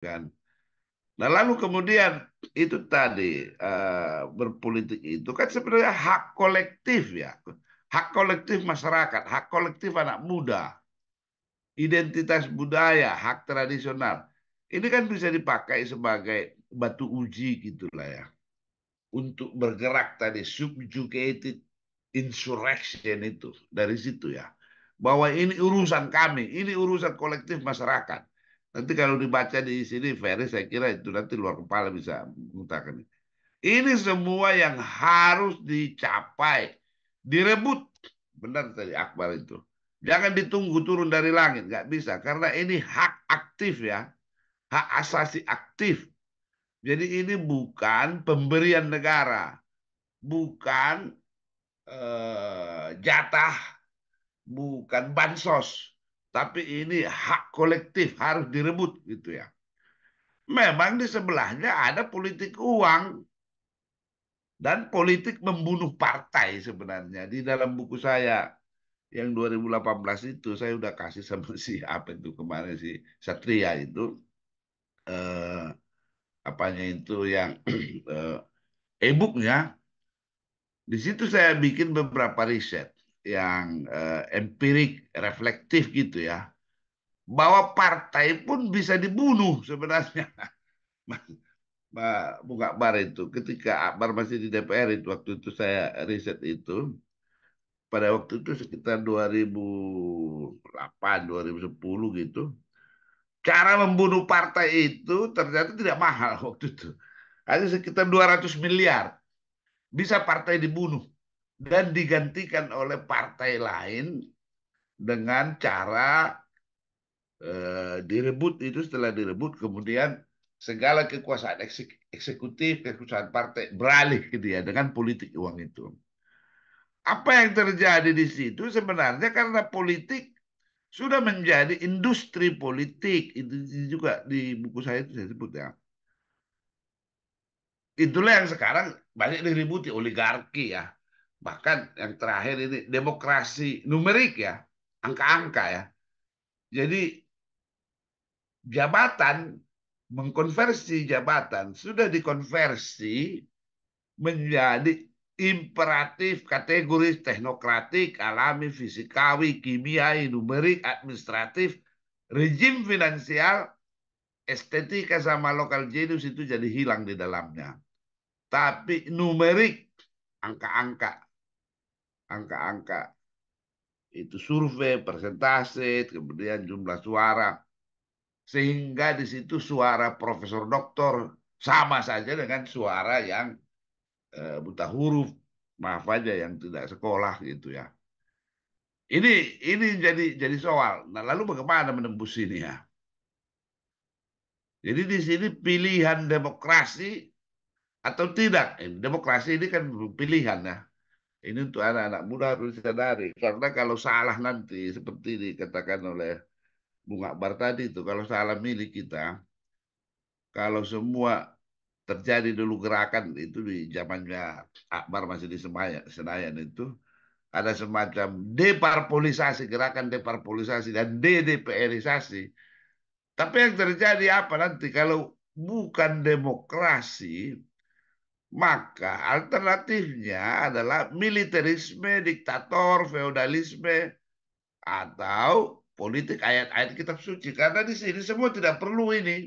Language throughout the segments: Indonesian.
kan. Nah, lalu kemudian itu tadi berpolitik itu kan sebenarnya hak kolektif ya, hak kolektif masyarakat, hak kolektif anak muda, identitas budaya, hak tradisional. Ini kan bisa dipakai sebagai batu uji gitulah ya, untuk bergerak tadi subjugated insurrection itu dari situ ya, bahwa ini urusan kami, ini urusan kolektif masyarakat. Nanti kalau dibaca di sini, Ferry, saya kira itu nanti luar kepala bisa mengutakan. Ini semua yang harus dicapai, direbut. Benar tadi Akbar itu. Jangan ditunggu turun dari langit, nggak bisa. Karena ini hak aktif ya, hak asasi aktif. Jadi ini bukan pemberian negara, bukan jatah, bukan bansos, tapi ini hak kolektif harus direbut gitu ya. Memang di sebelahnya ada politik uang dan politik membunuh partai sebenarnya. Di dalam buku saya yang 2018 itu saya udah kasih sama si apa itu kemarin si Satria itu eh, apanya itu yang e-booknya. Di situ saya bikin beberapa riset yang empirik, reflektif gitu ya, bahwa partai pun bisa dibunuh sebenarnya. Mbak Bung Akbar itu, ketika Akbar masih di DPR itu, waktu itu saya riset itu, pada waktu itu sekitar 2008, 2010 gitu, cara membunuh partai itu ternyata tidak mahal waktu itu. Hanya sekitar 200 miliar. Bisa partai dibunuh dan digantikan oleh partai lain dengan cara direbut itu, setelah direbut kemudian segala kekuasaan eksekutif, kekuasaan partai beralih ke dia dengan politik uang itu. Apa yang terjadi di situ sebenarnya karena politik sudah menjadi industri politik. Itu juga di buku saya itu saya sebut ya. Itulah yang sekarang banyak diributi oligarki ya. Bahkan yang terakhir ini demokrasi numerik ya, angka-angka ya. Jadi jabatan, mengkonversi jabatan sudah dikonversi menjadi imperatif kategoris teknokratik, alami, fisikawi, kimiai, numerik, administratif, rezim finansial, estetika sama lokal genius itu jadi hilang di dalamnya. Tapi numerik, angka-angka, angka-angka itu survei, persentase, kemudian jumlah suara, sehingga di situ suara profesor doktor sama saja dengan suara yang buta huruf, maaf aja yang tidak sekolah gitu ya. Ini jadi soal. Nah, lalu bagaimana menembus ini ya? Jadi di sini pilihan demokrasi atau tidak. Demokrasi ini kan pilihan ya. Ini untuk anak-anak muda harus disadari. Karena kalau salah nanti, seperti dikatakan oleh Bung Akbar tadi itu, kalau salah milih kita, kalau semua terjadi dulu gerakan itu di zamannya Akbar masih di Senayan itu, ada semacam deparpolisasi, gerakan deparpolisasi dan DDPRisasi. Tapi yang terjadi apa nanti kalau bukan demokrasi, maka alternatifnya adalah militerisme, diktator, feodalisme, atau politik ayat-ayat kitab suci. Karena di sini semua tidak perlu ini.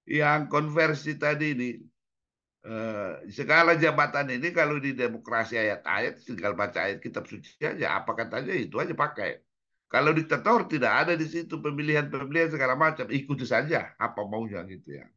Yang konversi tadi ini. Segala jabatan ini kalau di demokrasi ayat-ayat, tinggal baca ayat kitab suci aja. Apa katanya itu aja pakai. Kalau diktator tidak ada di situ pemilihan-pemilihan segala macam. Ikuti saja apa maunya gitu ya.